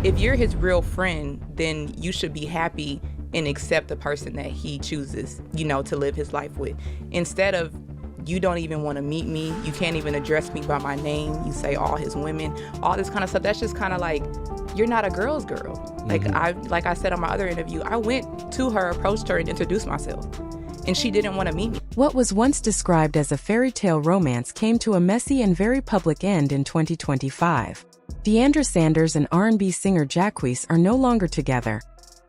If you're his real friend, then you should be happy and accept the person that he chooses, to live his life with. Instead of, you don't even want to meet me, you can't even address me by my name, you say all his women, all this kind of stuff. That's just kind of like, you're not a girl's girl. Like I said on my other interview, I went to her, approached her, and introduced myself, and she didn't want to meet me. What was once described as a fairy tale romance came to a messy and very public end in 2025. Deiondra Sanders and R&B singer Jacquees are no longer together,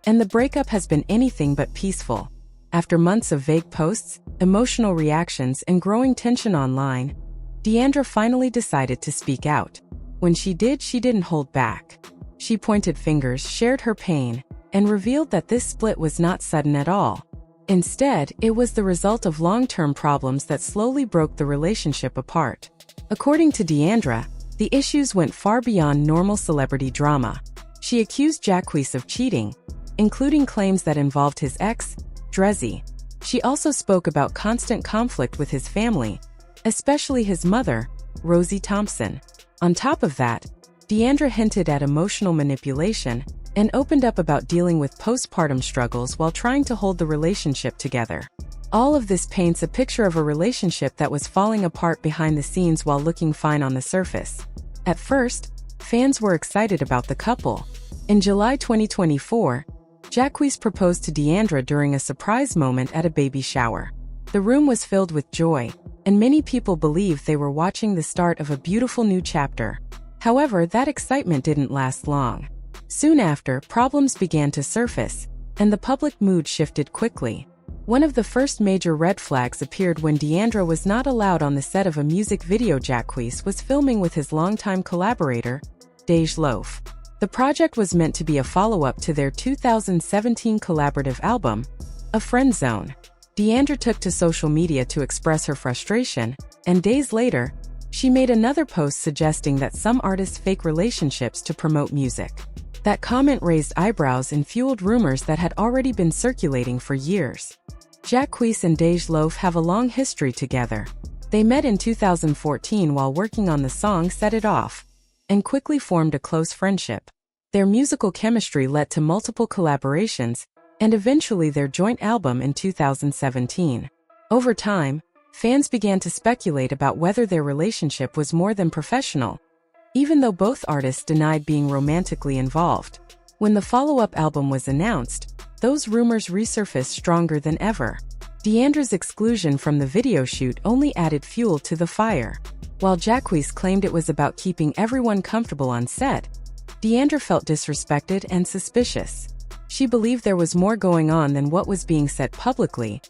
and the breakup has been anything but peaceful. After months of vague posts, emotional reactions, and growing tension online, Deiondra finally decided to speak out. When she did, she didn't hold back. She pointed fingers, shared her pain, and revealed that this split was not sudden at all. Instead, it was the result of long-term problems that slowly broke the relationship apart. According to Deiondra, the issues went far beyond normal celebrity drama. She accused Jacquees of cheating, including claims that involved his ex, Drizzy. She also spoke about constant conflict with his family, especially his mother, Rosie Thompson. On top of that, Deiondra hinted at emotional manipulation and opened up about dealing with postpartum struggles while trying to hold the relationship together. All of this paints a picture of a relationship that was falling apart behind the scenes while looking fine on the surface. At first, fans were excited about the couple. In July 2024, Jacquees proposed to Deiondra during a surprise moment at a baby shower. The room was filled with joy, and many people believed they were watching the start of a beautiful new chapter. However, that excitement didn't last long. Soon after, problems began to surface, and the public mood shifted quickly. One of the first major red flags appeared when Deiondra was not allowed on the set of a music video Jacquees was filming with his longtime collaborator, Dej Loaf. The project was meant to be a follow-up to their 2017 collaborative album, A Friend Zone. Deiondra took to social media to express her frustration, and days later, she made another post suggesting that some artists fake relationships to promote music. That comment raised eyebrows and fueled rumors that had already been circulating for years. Jacquees and Dej Loaf have a long history together. They met in 2014 while working on the song Set It Off, and quickly formed a close friendship. Their musical chemistry led to multiple collaborations, and eventually their joint album in 2017. Over time, fans began to speculate about whether their relationship was more than professional, even though both artists denied being romantically involved. When the follow-up album was announced, those rumors resurfaced stronger than ever. Deiondra's exclusion from the video shoot only added fuel to the fire. While Jacquees claimed it was about keeping everyone comfortable on set, Deiondra felt disrespected and suspicious. She believed there was more going on than what was being said publicly,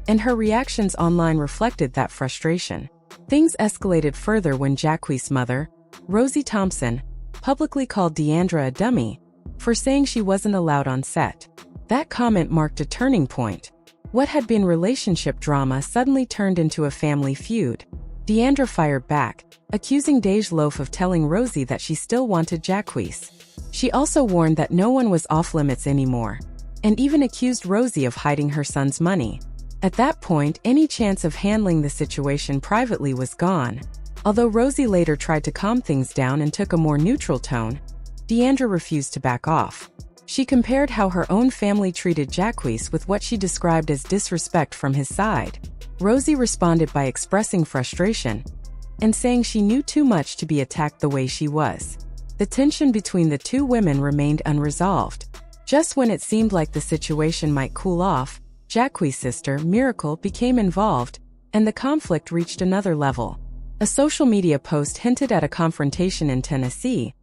and her reactions online reflected that frustration. Things escalated further when Jacquees' mother, Rosie Thompson, publicly called Deiondra a dummy for saying she wasn't allowed on set. That comment marked a turning point. What had been relationship drama suddenly turned into a family feud. Deiondra fired back, accusing Dej Loaf of telling Rosie that she still wanted Jacquees. She also warned that no one was off-limits anymore, and even accused Rosie of hiding her son's money. At that point, any chance of handling the situation privately was gone. Although Rosie later tried to calm things down and took a more neutral tone, Deiondra refused to back off. She compared how her own family treated Jacquees with what she described as disrespect from his side. Rosie responded by expressing frustration and saying she knew too much to be attacked the way she was. The tension between the two women remained unresolved. Just when it seemed like the situation might cool off, Jacquees' sister, Miracle, became involved, and the conflict reached another level. A social media post hinted at a confrontation in Tennessee,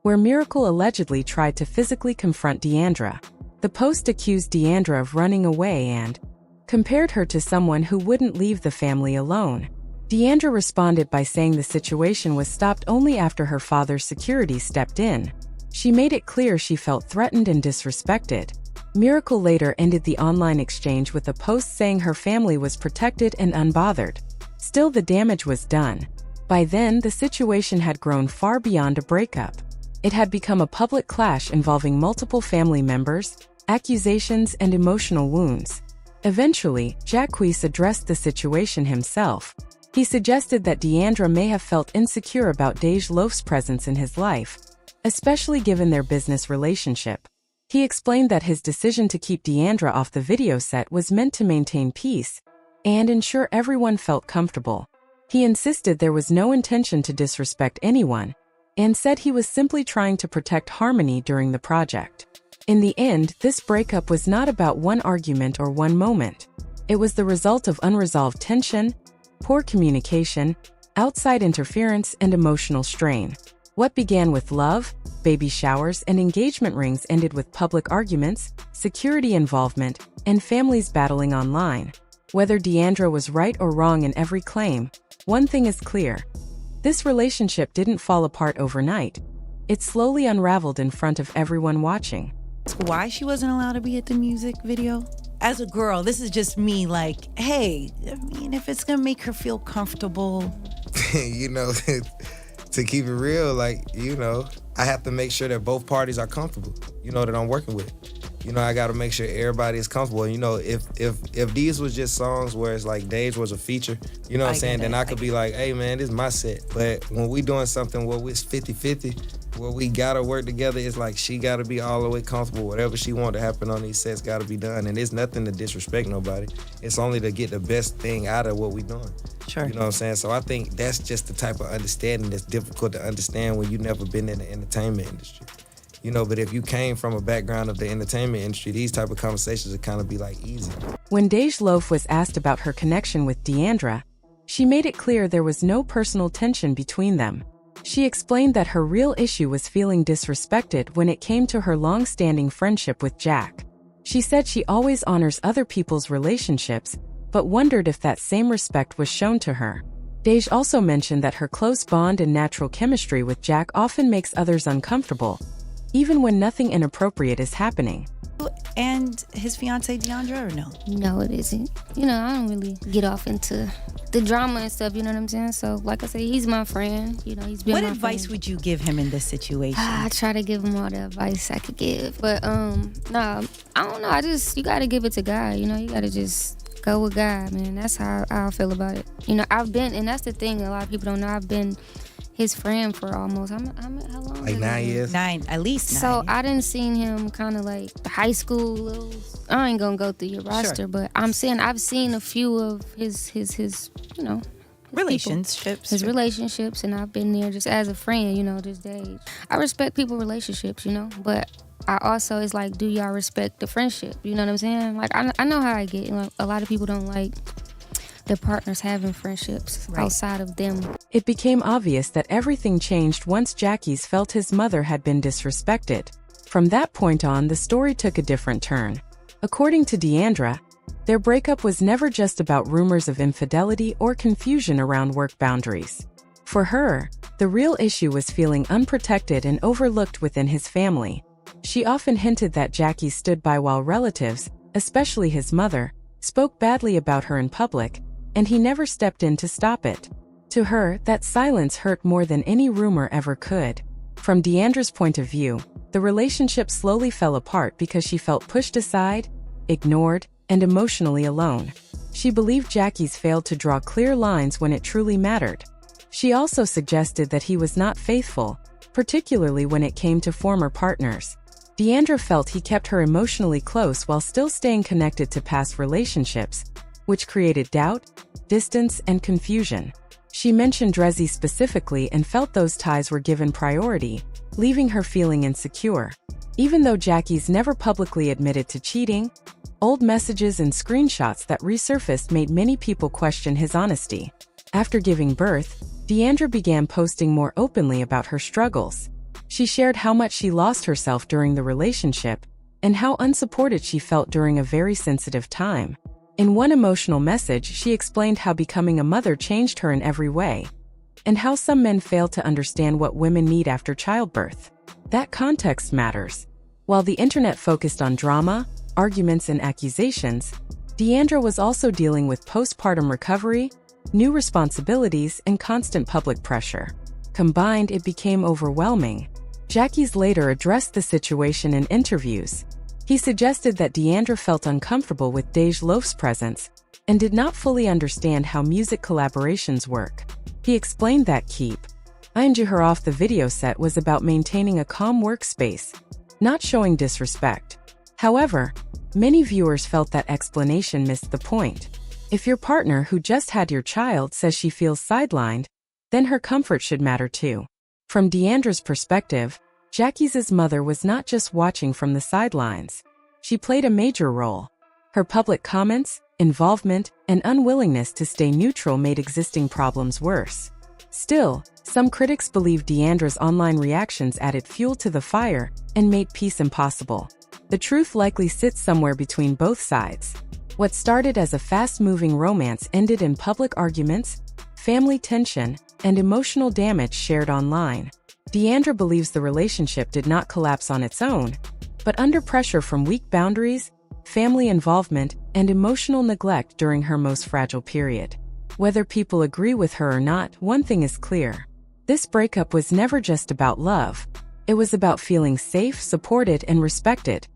where Miracle allegedly tried to physically confront Deiondra. The post accused Deiondra of running away and compared her to someone who wouldn't leave the family alone. Deiondra responded by saying the situation was stopped only after her father's security stepped in. She made it clear she felt threatened and disrespected. Miracle later ended the online exchange with a post saying her family was protected and unbothered. Still, the damage was done. By then, the situation had grown far beyond a breakup. It had become a public clash involving multiple family members, accusations, and emotional wounds. Eventually, Jacquees addressed the situation himself. He suggested that Deiondra may have felt insecure about Dej Loaf's presence in his life, especially given their business relationship. He explained that his decision to keep Deiondra off the video set was meant to maintain peace and ensure everyone felt comfortable. He insisted there was no intention to disrespect anyone and said he was simply trying to protect harmony during the project. In the end, this breakup was not about one argument or one moment. It was the result of unresolved tension, poor communication, outside interference, and emotional strain. What began with love, baby showers, and engagement rings ended with public arguments, security involvement, and families battling online. Whether Deiondra was right or wrong in every claim, one thing is clear. This relationship didn't fall apart overnight. It slowly unraveled in front of everyone watching. Why she wasn't allowed to be at the music video? As a girl, this is just me like, hey, I mean, if it's gonna make her feel comfortable. You know, to keep it real, like, you know, I have to make sure that both parties are comfortable, you know, that I'm working with. You know, I got to make sure everybody is comfortable. You know, if these was just songs where it's like Dage was a feature, you know what I'm saying, then I could be like, hey, man, this is my set. But when we doing something where it's 50-50, where we got to work together, it's like she got to be all the way comfortable. Whatever she want to happen on these sets got to be done. And it's nothing to disrespect nobody. It's only to get the best thing out of what we doing. Sure. You know what I'm saying? So I think that's just the type of understanding that's difficult to understand when you've never been in the entertainment industry. You know, but if you came from a background of the entertainment industry, these type of conversations would kind of be like easy. When Dej Loaf was asked about her connection with Deiondra, she made it clear there was no personal tension between them. She explained that her real issue was feeling disrespected when it came to her long-standing friendship with Jack. She said she always honors other people's relationships, but wondered if that same respect was shown to her. Dej also mentioned that her close bond and natural chemistry with Jack often makes others uncomfortable, even when nothing inappropriate is happening. And his fiancée Deiondra, or no? No, it isn't. You know, I don't really get off into the drama and stuff, you know what I'm saying? So, like I said, he's my friend. You know, he's been my friend. What advice would you give him in this situation? I try to give him all the advice I could give. But, nah, I don't know. You gotta give it to God, you know? You gotta just go with God, man. That's how I feel about it. You know, and that's the thing a lot of people don't know, I've been his friend for almost, how long? Like 9 years? At least 9. So I didn't seen him kind of like high school. I ain't gonna go through your roster, Sure. but I'm saying I've seen a few of his you know, relationships. his relationships, and I've been there just as a friend, you know, this age. I respect people's relationships, you know, but I also, it's like, do y'all respect the friendship? You know what I'm saying? Like, I know how I get. You know, a lot of people don't like their partners having friendships outside of them. It became obvious that everything changed once Jacquees felt his mother had been disrespected. From that point on, the story took a different turn. According to Deiondra, their breakup was never just about rumors of infidelity or confusion around work boundaries. For her, the real issue was feeling unprotected and overlooked within his family. She often hinted that Jacquees stood by while relatives, especially his mother, spoke badly about her in public, and he never stepped in to stop it. To her, that silence hurt more than any rumor ever could. From Deiondra's point of view, the relationship slowly fell apart because she felt pushed aside, ignored, and emotionally alone. She believed Jacquees failed to draw clear lines when it truly mattered. She also suggested that he was not faithful, particularly when it came to former partners. Deiondra felt he kept her emotionally close while still staying connected to past relationships, which created doubt, distance, and confusion. She mentioned Drizzy specifically and felt those ties were given priority, leaving her feeling insecure. Even though Jacquees never publicly admitted to cheating, old messages and screenshots that resurfaced made many people question his honesty. After giving birth, Deiondra began posting more openly about her struggles. She shared how much she lost herself during the relationship and how unsupported she felt during a very sensitive time. In one emotional message, she explained how becoming a mother changed her in every way, and how some men fail to understand what women need after childbirth. That context matters. While the internet focused on drama, arguments, and accusations, Deiondra was also dealing with postpartum recovery, new responsibilities, and constant public pressure. Combined, it became overwhelming. Jacquees later addressed the situation in interviews. He suggested that Deiondra felt uncomfortable with Dej Loaf's presence and did not fully understand how music collaborations work. He explained that keep Her off the video set was about maintaining a calm workspace, not showing disrespect. However, many viewers felt that explanation missed the point. If your partner who just had your child says she feels sidelined, then her comfort should matter too. From Deiondra's perspective, Jacquees' mother was not just watching from the sidelines. She played a major role. Her public comments, involvement, and unwillingness to stay neutral made existing problems worse. Still, some critics believe Deiondra's online reactions added fuel to the fire and made peace impossible. The truth likely sits somewhere between both sides. What started as a fast-moving romance ended in public arguments, family tension, and emotional damage shared online. Deiondra believes the relationship did not collapse on its own, but under pressure from weak boundaries, family involvement, and emotional neglect during her most fragile period. Whether people agree with her or not, one thing is clear. This breakup was never just about love. It was about feeling safe, supported, and respected,